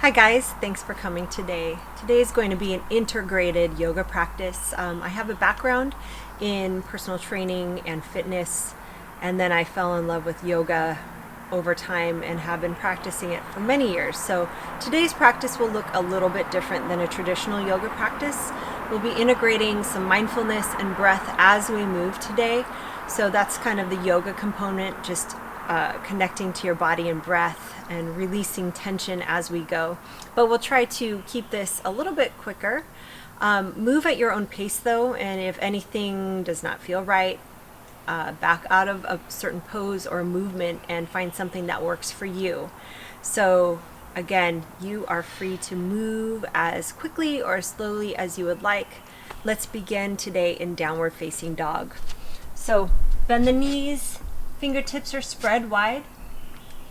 Hi guys, thanks for coming today. Today is going to be an integrated yoga practice. I have a background in personal training and fitness, and then I fell in love with yoga over time and have been practicing it for many years. So today's practice will look a little bit different than a traditional yoga practice. We'll be integrating some mindfulness and breath as we move today. So that's kind of the yoga component, just connecting to your body and breath and releasing tension as we go. But we'll try to keep this a little bit quicker. Move at your own pace though, and if anything does not feel right, back out of a certain pose or movement and find something that works for you. So again, you are free to move as quickly or as slowly as you would like. Let's begin today in downward facing dog. So bend the knees, fingertips are spread wide.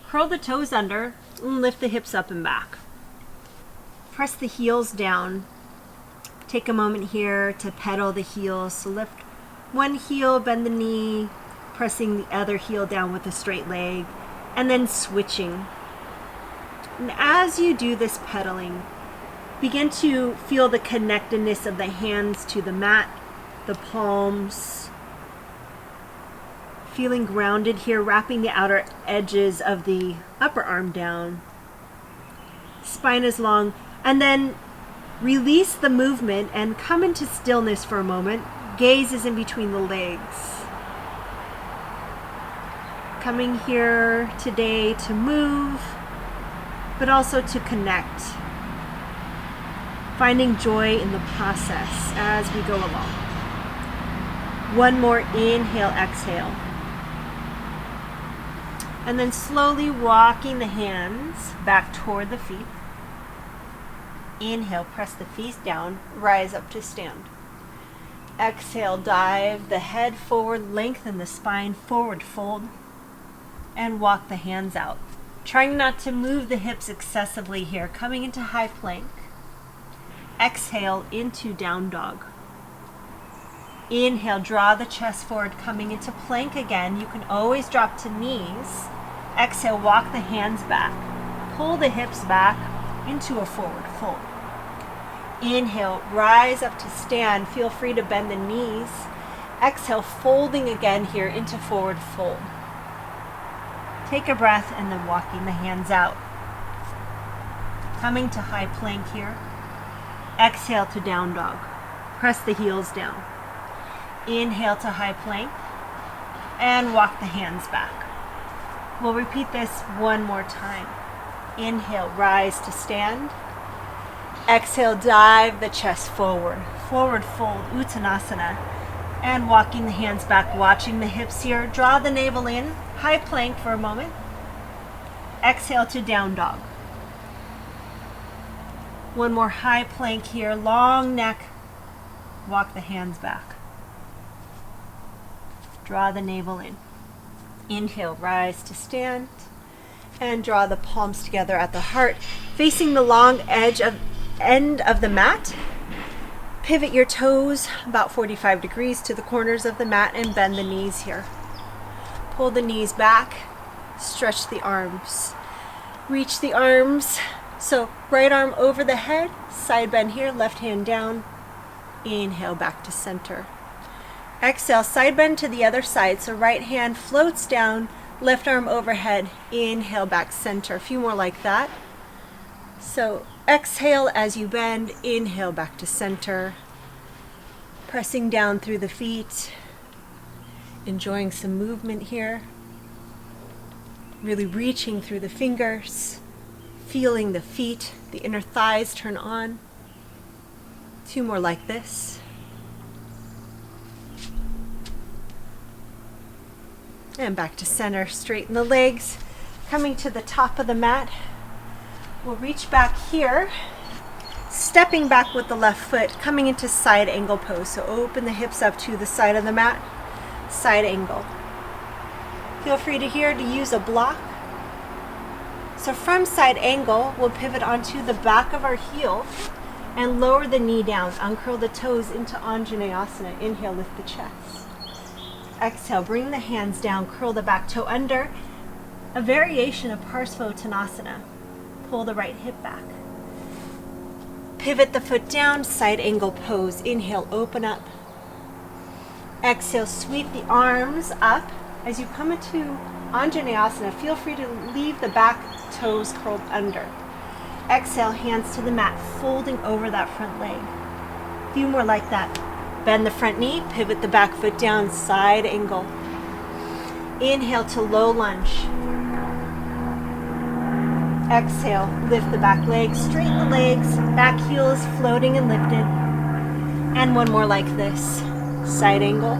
Curl the toes under and lift the hips up and back. Press the heels down. Take a moment here to pedal the heels. So lift one heel, bend the knee, pressing the other heel down with a straight leg, and then switching. And as you do this pedaling, begin to feel the connectedness of the hands to the mat, the palms, feeling grounded here, wrapping the outer edges of the upper arm down. Spine is long, and then release the movement and come into stillness for a moment. Gaze is in between the legs. Coming here today to move, but also to connect. Finding joy in the process as we go along. One more inhale, exhale. And then slowly walking the hands back toward the feet. Inhale, press the feet down, rise up to stand. Exhale, dive the head forward, lengthen the spine, forward fold, and walk the hands out. Trying not to move the hips excessively here, coming into high plank. Exhale into down dog. Inhale, draw the chest forward, coming into plank again. You can always drop to knees. Exhale, walk the hands back. Pull the hips back into a forward fold. Inhale, rise up to stand. Feel free to bend the knees. Exhale, folding again here into forward fold. Take a breath and then walking the hands out. Coming to high plank here. Exhale to down dog. Press the heels down. Inhale to high plank and walk the hands back. We'll repeat this one more time. Inhale, rise to stand. Exhale, dive the chest forward. Forward fold, Uttanasana. And walking the hands back, watching the hips here. Draw the navel in, high plank for a moment. Exhale to down dog. One more high plank here, long neck. Walk the hands back. Draw the navel in. Inhale, rise to stand, and draw the palms together at the heart, facing the long end of the mat. Pivot your toes about 45 degrees to the corners of the mat and bend the knees here. Pull the knees back, stretch the arms. Reach the arms, so right arm over the head, side bend here, left hand down. Inhale, back to center. Exhale, side bend to the other side, so right hand floats down, left arm overhead, inhale, back center. A few more like that. So exhale as you bend, inhale, back to center. Pressing down through the feet, enjoying some movement here. Really reaching through the fingers, feeling the feet, the inner thighs turn on. Two more like this. And back to center, straighten the legs. Coming to the top of the mat, we'll reach back here, stepping back with the left foot, coming into side angle pose. So open the hips up to the side of the mat, side angle. Feel free to use a block. So from side angle, we'll pivot onto the back of our heel and lower the knee down. Uncurl the toes into Anjaneyasana. Inhale, lift the chest. Exhale, bring the hands down, curl the back toe under. A variation of Parsvottanasana. Pull the right hip back. Pivot the foot down, side angle pose. Inhale, open up. Exhale, sweep the arms up. As you come into Anjaneyasana, feel free to leave the back toes curled under. Exhale, hands to the mat, folding over that front leg. A few more like that. Bend the front knee, pivot the back foot down, side angle. Inhale to low lunge. Exhale, lift the back leg, straighten the legs, back heel is floating and lifted. And one more like this. Side angle,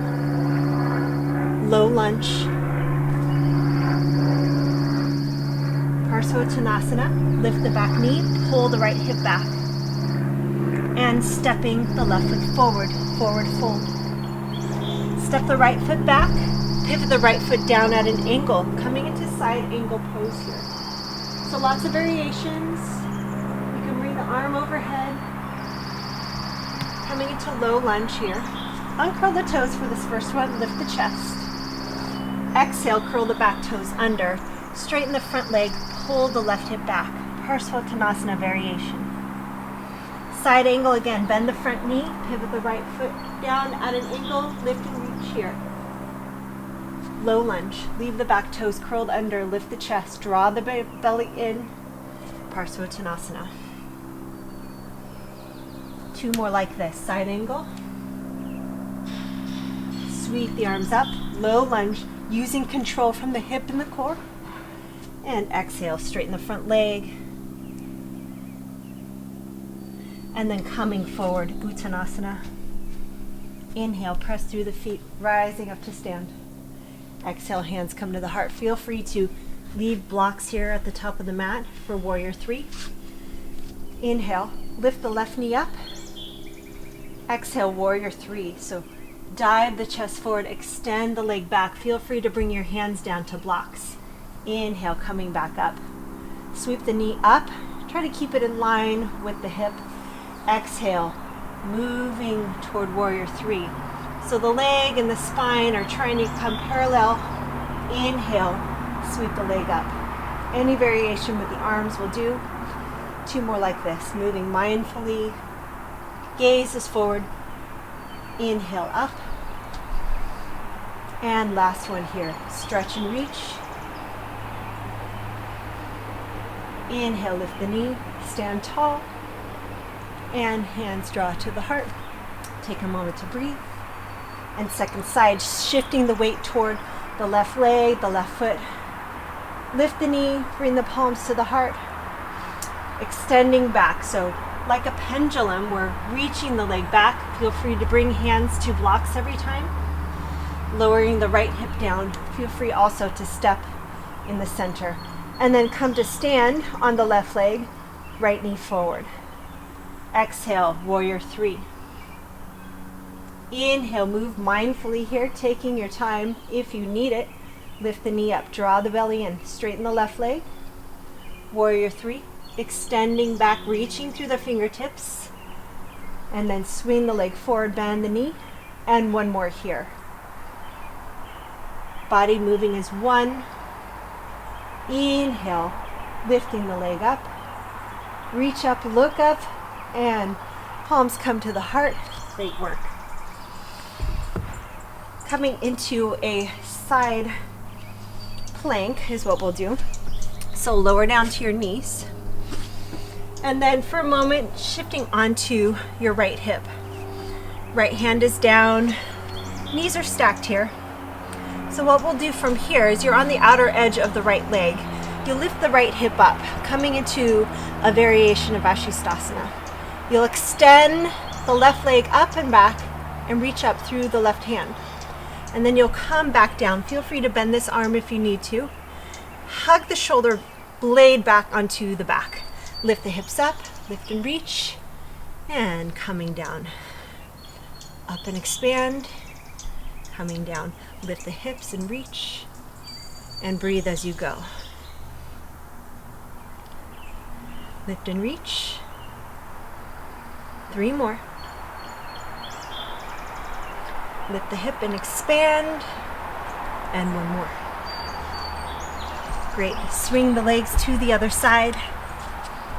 low lunge, Parsvottanasana. Lift the back knee, pull the right hip back, and stepping the left foot forward, forward fold. Step the right foot back, pivot the right foot down at an angle, coming into side angle pose here. So lots of variations. You can bring the arm overhead, coming into low lunge here. Uncurl the toes for this first one, lift the chest. Exhale, curl the back toes under. Straighten the front leg, pull the left hip back. Parsvottanasana variation. Side angle again, bend the front knee, pivot the right foot down at an angle, lift and reach here. Low lunge, leave the back toes curled under, lift the chest, draw the belly in. Parsvottanasana. Two more like this, side angle. Sweep the arms up, low lunge, using control from the hip and the core. And exhale, straighten the front leg. And then coming forward, Uttanasana. Inhale, press through the feet, rising up to stand. Exhale, hands come to the heart. Feel free to leave blocks here at the top of the mat for warrior 3. Inhale, lift the left knee up. Exhale, warrior 3. So dive the chest forward, extend the leg back. Feel free to bring your hands down to blocks. Inhale, coming back up. Sweep the knee up. Try to keep it in line with the hip. Exhale, moving toward warrior 3. So the leg and the spine are trying to come parallel. Inhale, sweep the leg up. Any variation with the arms will do. Two more like this, moving mindfully. Gaze is forward. Inhale up. And last one here, stretch and reach. Inhale, lift the knee, stand tall. And hands draw to the heart. Take a moment to breathe. And second side, shifting the weight toward the left leg, the left foot. Lift the knee, bring the palms to the heart. Extending back, so like a pendulum, we're reaching the leg back. Feel free to bring hands to blocks every time. Lowering the right hip down. Feel free also to step in the center. And then come to stand on the left leg, right knee forward. Exhale, warrior 3. Inhale, move mindfully here, taking your time if you need it. Lift the knee up, draw the belly in, straighten the left leg. Warrior 3, extending back, reaching through the fingertips. And then swing the leg forward, bend the knee. And one more here. Body moving as one. Inhale, lifting the leg up. Reach up, look up, and palms come to the heart. Great work. Coming into a side plank is what we'll do. So lower down to your knees. And then for a moment, shifting onto your right hip. Right hand is down, knees are stacked here. So what we'll do from here is you're on the outer edge of the right leg. You'll lift the right hip up, coming into a variation of Vashisthasana. You'll extend the left leg up and back and reach up through the left hand. And then you'll come back down. Feel free to bend this arm if you need to. Hug the shoulder blade back onto the back. Lift the hips up, lift and reach, and coming down. Up and expand, coming down. Lift the hips and reach, and breathe as you go. Lift and reach. 3 more. Lift the hip and expand, and 1 more. Great. Swing the legs to the other side,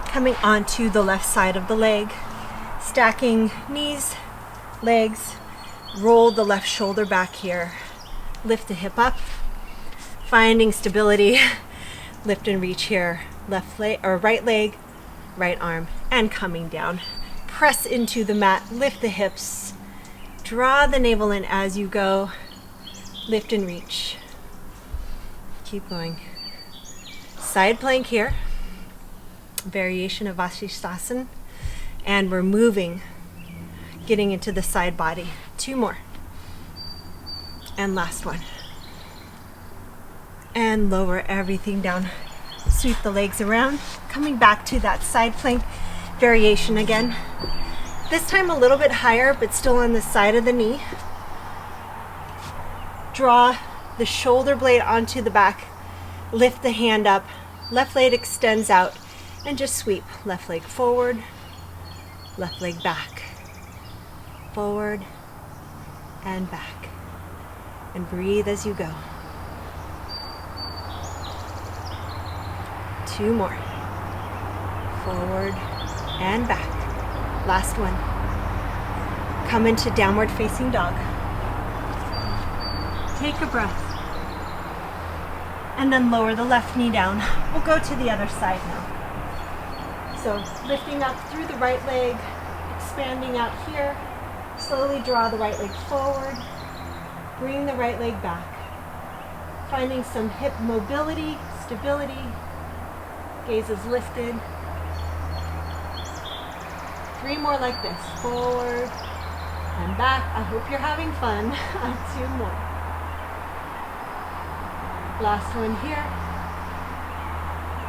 coming onto the left side of the leg. stacking knees, legs, roll the left shoulder back here, lift the hip up, finding stability, lift and reach here, left leg or right leg, right arm, and coming down. Press into the mat, lift the hips, draw the navel in as you go, lift and reach. Keep going. Side plank here, variation of Vasisthasana, and we're moving, getting into the side body. 2 more. And last one. And lower everything down. Sweep the legs around, coming back to that side plank variation again. This time a little bit higher, but still on the side of the knee. Draw the shoulder blade onto the back, lift the hand up, left leg extends out, and just sweep. Left leg forward, left leg back, forward and back. And breathe as you go. 2 more. Forward and back. Last one. Come into downward facing dog. Take a breath. And then lower the left knee down. We'll go to the other side now. So lifting up through the right leg, expanding out here. Slowly draw the right leg forward. Bring the right leg back. Finding some hip mobility, stability. Gaze is lifted. 3 more like this. Forward and back. I hope you're having fun. 2 more. Last one here.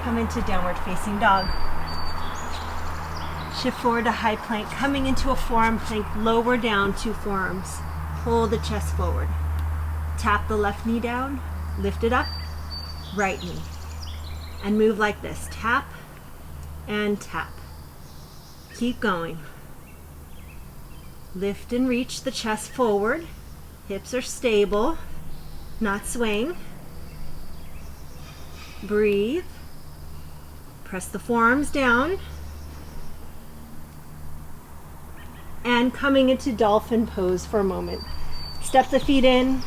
Come into downward facing dog. Shift forward to high plank. Coming into a forearm plank. Lower down 2 forearms. Pull the chest forward. Tap the left knee down. Lift it up. Right knee. And move like this. Tap and tap. Keep going. Lift and reach the chest forward. Hips are stable, not swaying. Breathe. Press the forearms down. And coming into dolphin pose for a moment. Step the feet in.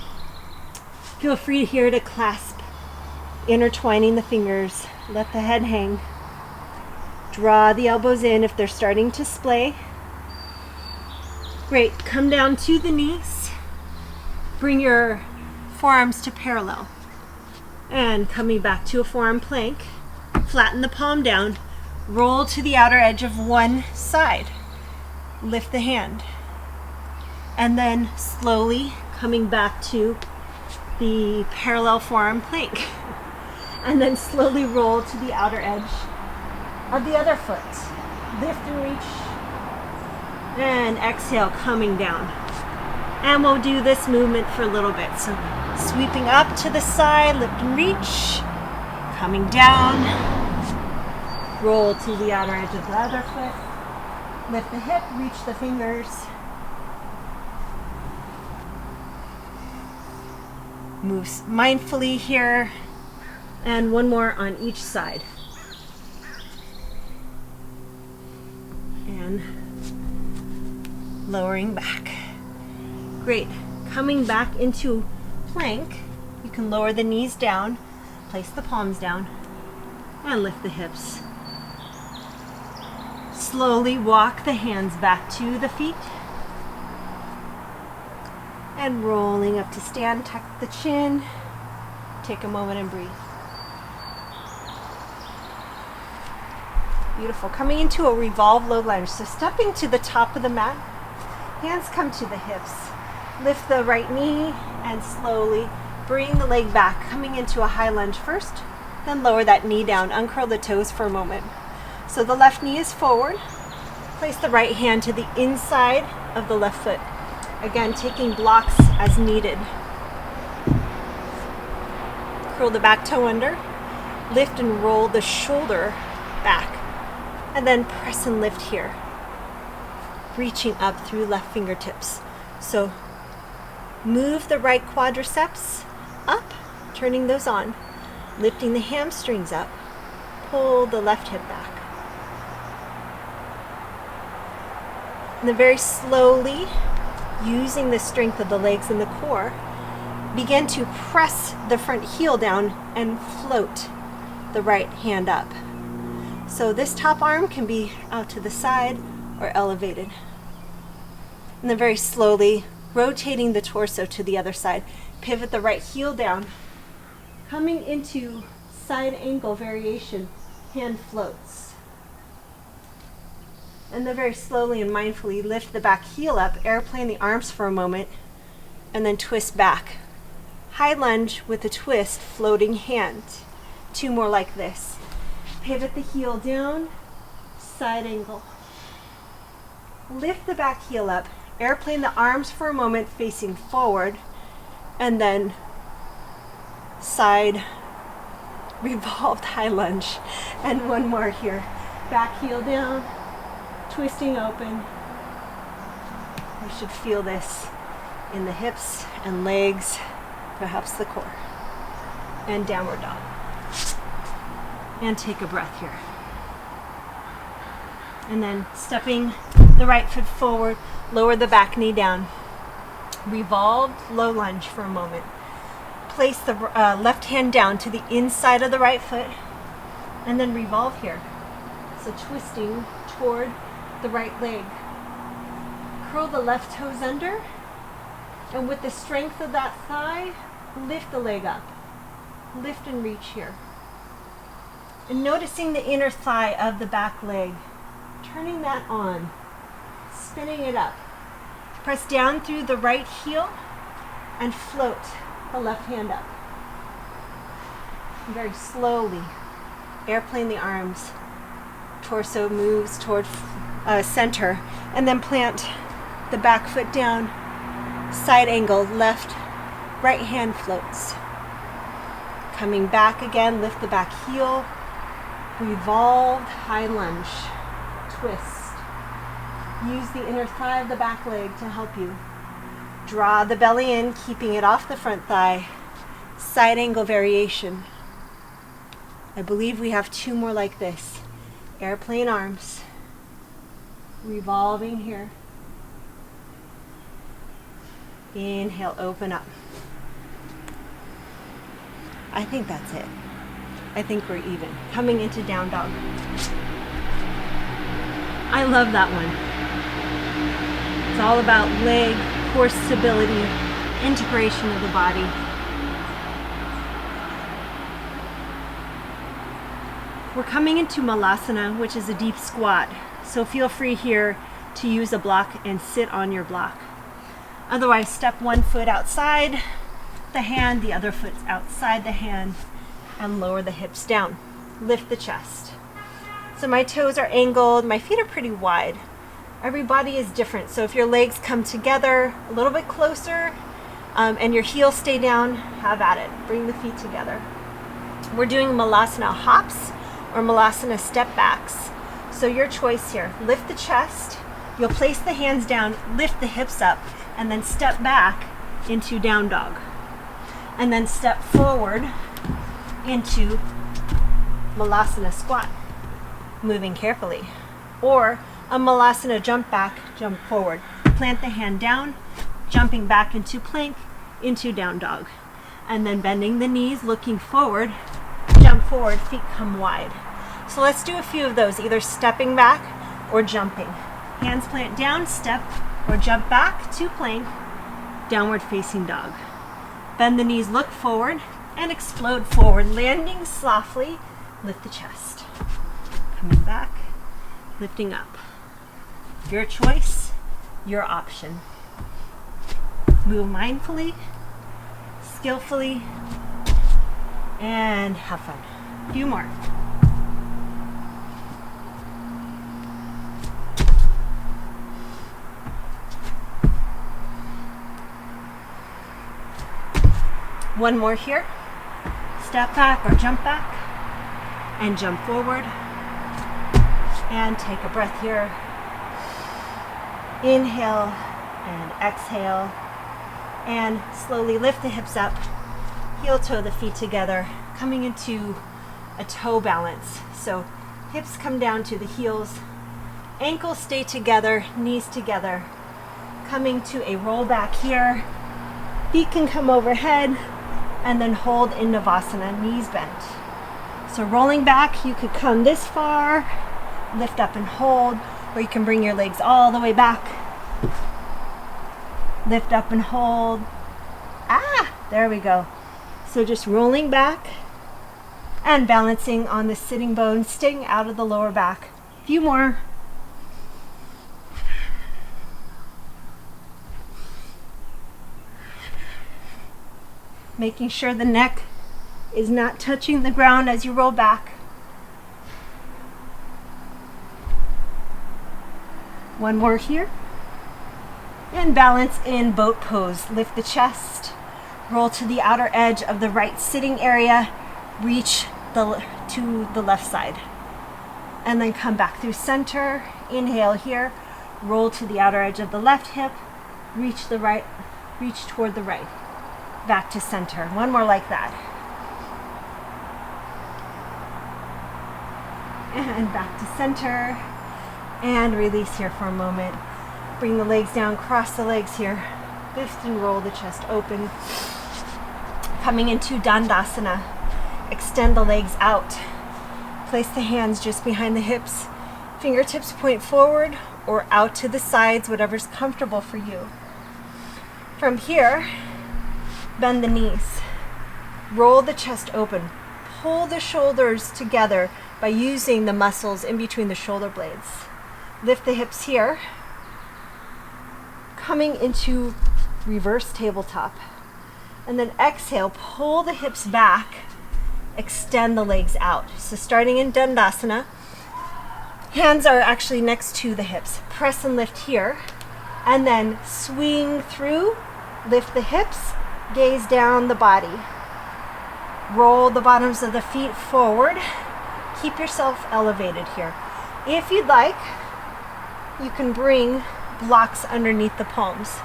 Feel free here to clasp, intertwining the fingers. Let the head hang. Draw the elbows in if they're starting to splay. Great. Come down to the knees. Bring your forearms to parallel. And coming back to a forearm plank. Flatten the palm down. Roll to the outer edge of one side. Lift the hand. And then slowly coming back to the parallel forearm plank. And then slowly roll to the outer edge of the other foot. Lift and reach. And exhale, coming down. And we'll do this movement for a little bit. So sweeping up to the side, lift and reach. Coming down. Roll to the outer edge of the other foot. Lift the hip, reach the fingers. Move mindfully here. And one more on each side. And lowering back. Great. Coming back into plank, you can lower the knees down, place the palms down, and lift the hips. Slowly walk the hands back to the feet. And rolling up to stand, tuck the chin. Take a moment and breathe. Beautiful. Coming into a revolve low lunge. So stepping to the top of the mat. Hands come to the hips. Lift the right knee and slowly bring the leg back. Coming into a high lunge first. Then lower that knee down. Uncurl the toes for a moment. So the left knee is forward. Place the right hand to the inside of the left foot. Again, taking blocks as needed. Curl the back toe under. Lift and roll the shoulder back. And then press and lift here. Reaching up through left fingertips. So move the right quadriceps up, turning those on. Lifting the hamstrings up. Pull the left hip back. And then very slowly, using the strength of the legs and the core, begin to press the front heel down and float the right hand up. So this top arm can be out to the side or elevated. And then very slowly, rotating the torso to the other side. Pivot the right heel down. Coming into side angle variation, hand floats. And then very slowly and mindfully lift the back heel up, airplane the arms for a moment, and then twist back. High lunge with a twist, floating hand. 2 more like this. Pivot the heel down, side angle. Lift the back heel up, airplane the arms for a moment facing forward, and then side revolved high lunge. And 1 more here. Back heel down, twisting open. You should feel this in the hips and legs, perhaps the core. And downward dog. And take a breath here. And then stepping the right foot forward, lower the back knee down. Revolved low lunge for a moment. Place the left hand down to the inside of the right foot, and then revolve here. So twisting toward the right leg. Curl the left toes under, and with the strength of that thigh, lift the leg up. Lift and reach here. And noticing the inner thigh of the back leg, turning that on, spinning it up. Press down through the right heel and float the left hand up. And very slowly, airplane the arms. Torso moves toward center, and then plant the back foot down, side angle, left, right hand floats. Coming back again, lift the back heel, revolved high lunge, twist. Use the inner thigh of the back leg to help you. Draw the belly in, keeping it off the front thigh. Side angle variation. I believe we have 2 more like this. Airplane arms. Revolving here. Inhale, open up. I think that's it. I think we're even. Coming into down dog. I love that one. It's all about leg, core stability, integration of the body. We're coming into Milazzo, which is a deep squat. So feel free here to use a block and sit on your block. Otherwise, step 1 foot outside the hand, the other foot's outside the hand, and lower the hips down. Lift the chest. So my toes are angled, my feet are pretty wide. Every body is different. So if your legs come together a little bit closer and your heels stay down, have at it. Bring the feet together. We're doing Milazzo hops or Milazzo step backs. So your choice here. Lift the chest. You'll place the hands down, lift the hips up, and then step back into down dog. And then step forward into Milazzo squat, moving carefully. Or a Milazzo jump back, jump forward. Plant the hand down, jumping back into plank, into down dog. And then bending the knees, looking forward, jump forward, feet come wide. So let's do a few of those, either stepping back or jumping. Hands plant down, step, or jump back to plank, downward facing dog. Bend the knees, look forward, and explode forward, landing softly, lift the chest. Coming back, lifting up. Your choice, your option. Move mindfully, skillfully, and have fun. A few more. One more here. Step back or jump back and jump forward. And take a breath here. Inhale and exhale. And slowly lift the hips up. Heel toe the feet together, coming into a toe balance. So hips come down to the heels, Ankles stay together, knees together. Coming to a roll back here. Feet can come overhead and then hold in Navasana, knees bent. So rolling back, you could come this far, lift up and hold, or you can bring your legs all the way back. Lift up and hold. There we go. So just rolling back and balancing on the sitting bone, staying out of the lower back. A few more. Making sure the neck is not touching the ground as you roll back. One more here. And balance in boat pose. Lift the chest. Roll to the outer edge of the right sitting area. Reach to the left side. And then come back through center. Inhale here. Roll to the outer edge of the left hip. Reach toward the right. Back to center. One more like that. And back to center. And release here for a moment. Bring the legs down, cross the legs here. Lift and roll the chest open. Coming into Denasana. Extend the legs out. Place the hands just behind the hips. Fingertips point forward or out to the sides, whatever's comfortable for you. From here, bend the knees. Roll the chest open. Pull the shoulders together by using the muscles in between the shoulder blades. Lift the hips here. Coming into reverse tabletop. And then exhale, pull the hips back, extend the legs out. So starting in Denasana, hands are actually next to the hips. Press and lift here, and then swing through, lift the hips, gaze down the body. Roll the bottoms of the feet forward. Keep yourself elevated here. If you'd like, you can bring blocks underneath the palms.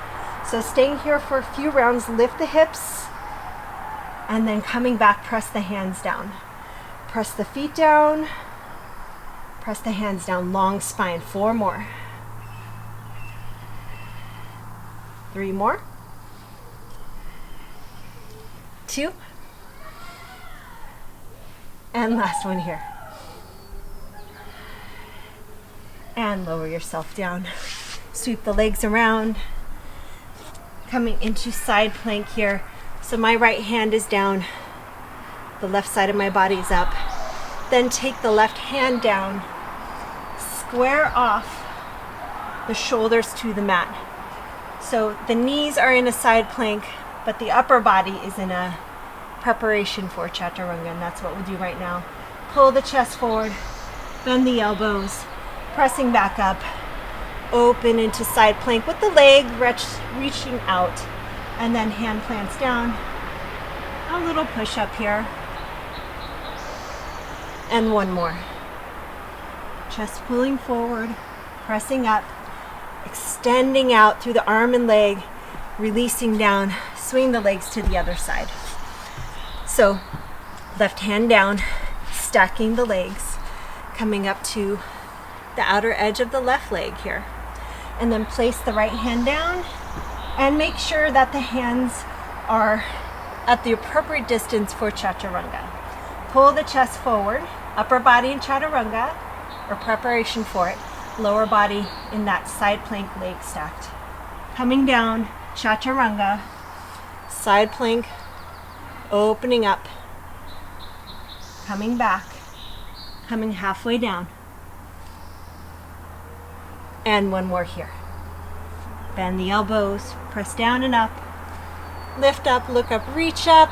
So staying here for a few rounds, lift the hips, and then coming back, press the hands down. Press the feet down, press the hands down, long spine. 4 more. 3 more. 2. And last one here. And lower yourself down. Sweep the legs around. Coming into side plank here. So my right hand is down. The left side of my body is up. Then take the left hand down. Square off the shoulders to the mat. So the knees are in a side plank, but the upper body is in a preparation for Chaturanga, and that's what we'll do right now. Pull the chest forward, bend the elbows, pressing back up, open into side plank with the leg reaching out, and then hand plants down. A little push up here. And one more. Chest pulling forward, pressing up, extending out through the arm and leg, releasing down, swing the legs to the other side. So left hand down, stacking the legs, coming up to the outer edge of the left leg here. And then place the right hand down and make sure that the hands are at the appropriate distance for Chaturanga. Pull the chest forward, upper body in Chaturanga, or preparation for it, lower body in that side plank, leg stacked. Coming down, Chaturanga, side plank, opening up, coming back, coming halfway down. And one more here. Bend the elbows, press down and up, lift up, look up, reach up,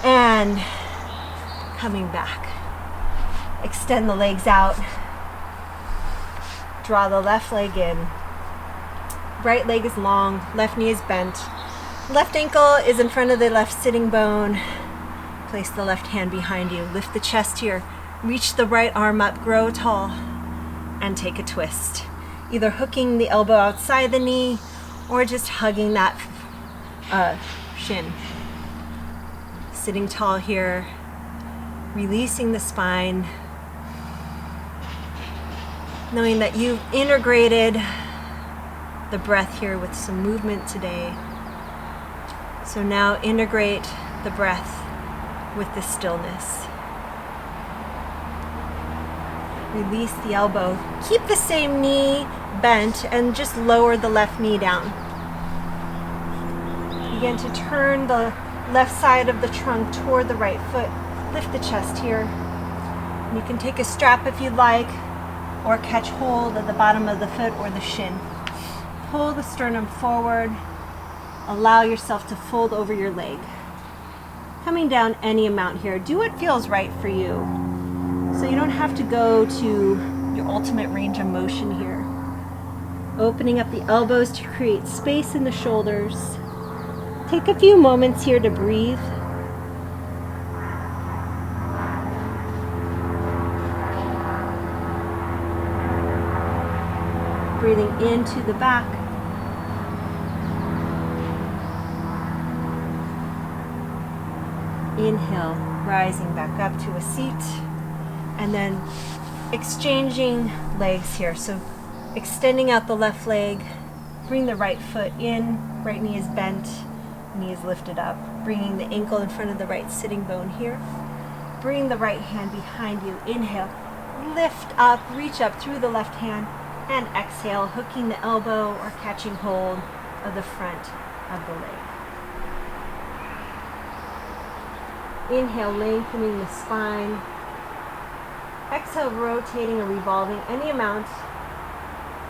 and coming back. Extend the legs out. Draw the left leg in. Right leg is long, left knee is bent. Left ankle is in front of the left sitting bone. Place the left hand behind you. Lift the chest here. Reach the right arm up, grow tall, and take a twist. Either hooking the elbow outside the knee or just hugging that shin. Sitting tall here, releasing the spine. Knowing that you've integrated the breath here with some movement today. So now integrate the breath with the stillness. Release the elbow. Keep the same knee bent and just lower the left knee down. Begin to turn the left side of the trunk toward the right foot. Lift the chest here. And you can take a strap if you'd like, or catch hold of the bottom of the foot or the shin. Pull the sternum forward. Allow yourself to fold over your leg. Coming down any amount here. Do what feels right for you. So you don't have to go to your ultimate range of motion here. Opening up the elbows to create space in the shoulders. Take a few moments here to breathe. Breathing into the back. Inhale, rising back up to a seat. And then exchanging legs here. So extending out the left leg. Bring the right foot in. Right knee is bent. Knee is lifted up. Bringing the ankle in front of the right sitting bone here. Bring the right hand behind you. Inhale. Lift up. Reach up through the left hand. And exhale, hooking the elbow or catching hold of the front of the leg. Inhale, lengthening the spine. Exhale, rotating or revolving any amount.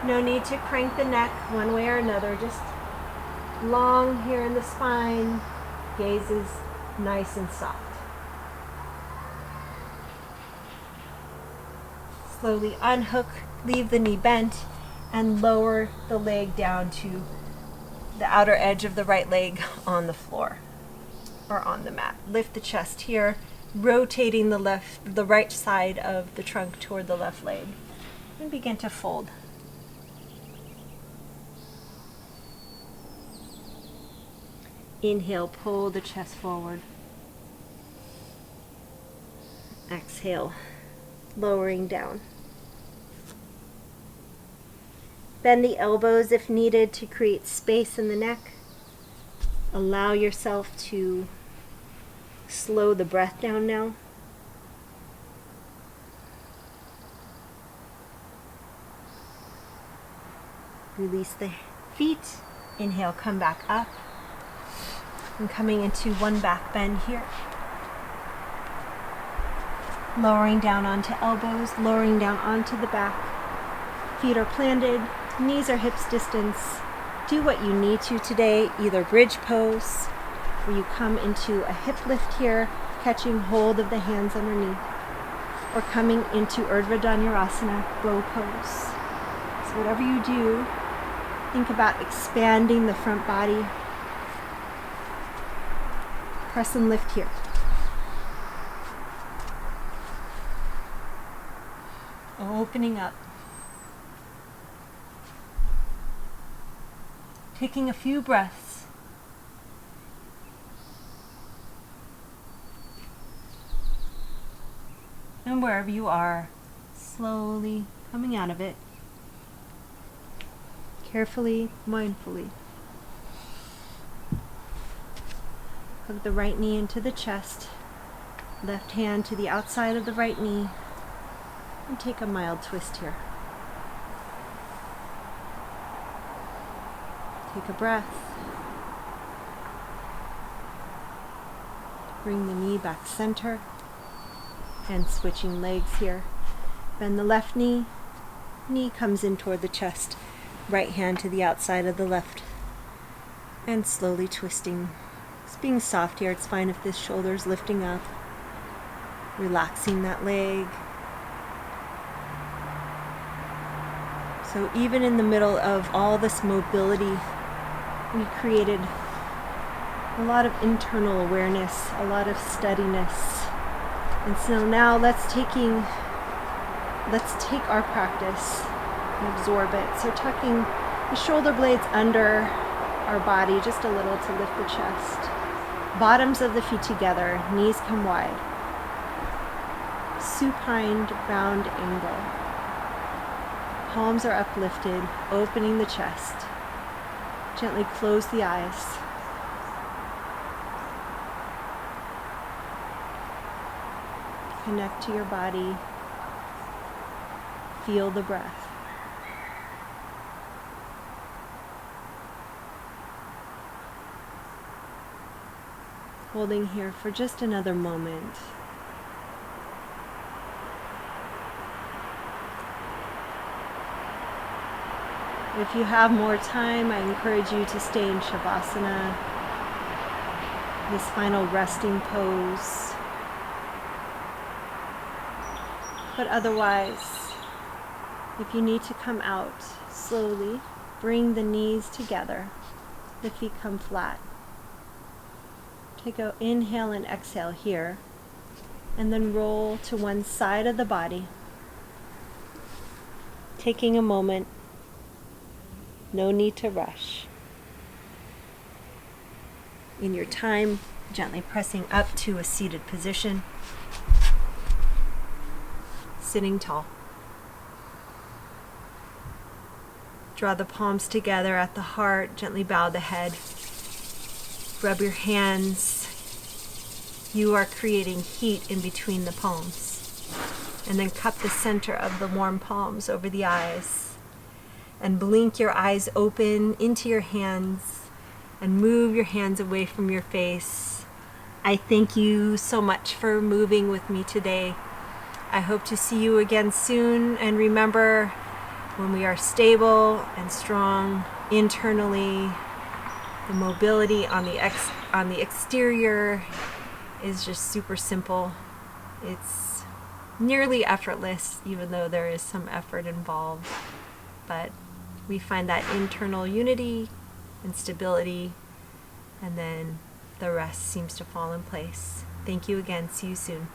No need to crank the neck one way or another. Just long here in the spine. Gaze is nice and soft. Slowly unhook. Leave the knee bent and lower the leg down to the outer edge of the right leg on the floor or on the mat. Lift the chest here, rotating the right side of the trunk toward the left leg, and begin to fold. Inhale, pull the chest forward. Exhale, lowering down. Bend the elbows if needed to create space in the neck. Allow yourself to slow the breath down now. Release the feet. Inhale, come back up. And coming into one back bend here. Lowering down onto elbows, lowering down onto the back. Feet are planted. Knees are hips distance. Do what you need to today, either bridge pose, where you come into a hip lift here, catching hold of the hands underneath, or coming into Urdhva Dhanurasana, bow pose. So whatever you do, think about expanding the front body. Press and lift here. Opening up. Taking a few breaths. And wherever you are, slowly coming out of it. Carefully, mindfully. Hook the right knee into the chest. Left hand to the outside of the right knee. And take a mild twist here. Take a breath. Bring the knee back center. And switching legs here. Bend the left knee. Knee comes in toward the chest. Right hand to the outside of the left. And slowly twisting. Just being soft here. It's fine if this shoulder's lifting up. Relaxing that leg. So even in the middle of all this mobility, we created a lot of internal awareness, a lot of steadiness. And so now let's take our practice and absorb it. So tucking the shoulder blades under our body just a little to lift the chest. Bottoms of the feet together, knees come wide. Supine round angle. palms are uplifted, opening the chest. Gently close the eyes. Connect to your body. Feel the breath. Holding here for just another moment. If you have more time, I encourage you to stay in Shavasana, this final resting pose. But otherwise, if you need to come out slowly, bring the knees together, the feet come flat. Take an inhale and exhale here, and then roll to one side of the body. Taking a moment. No need to rush. In your time, gently pressing up to a seated position. Sitting tall. Draw the palms together at the heart. Gently bow the head. Rub your hands. You are creating heat in between the palms. And then cup the center of the warm palms over the eyes. And blink your eyes open into your hands and move your hands away from your face. I thank you so much for moving with me today. I hope to see you again soon. And remember, when we are stable and strong internally, the mobility on the exterior is just super simple. It's nearly effortless, even though there is some effort involved. But we find that internal unity and stability, and then the rest seems to fall in place. Thank you again. See you soon.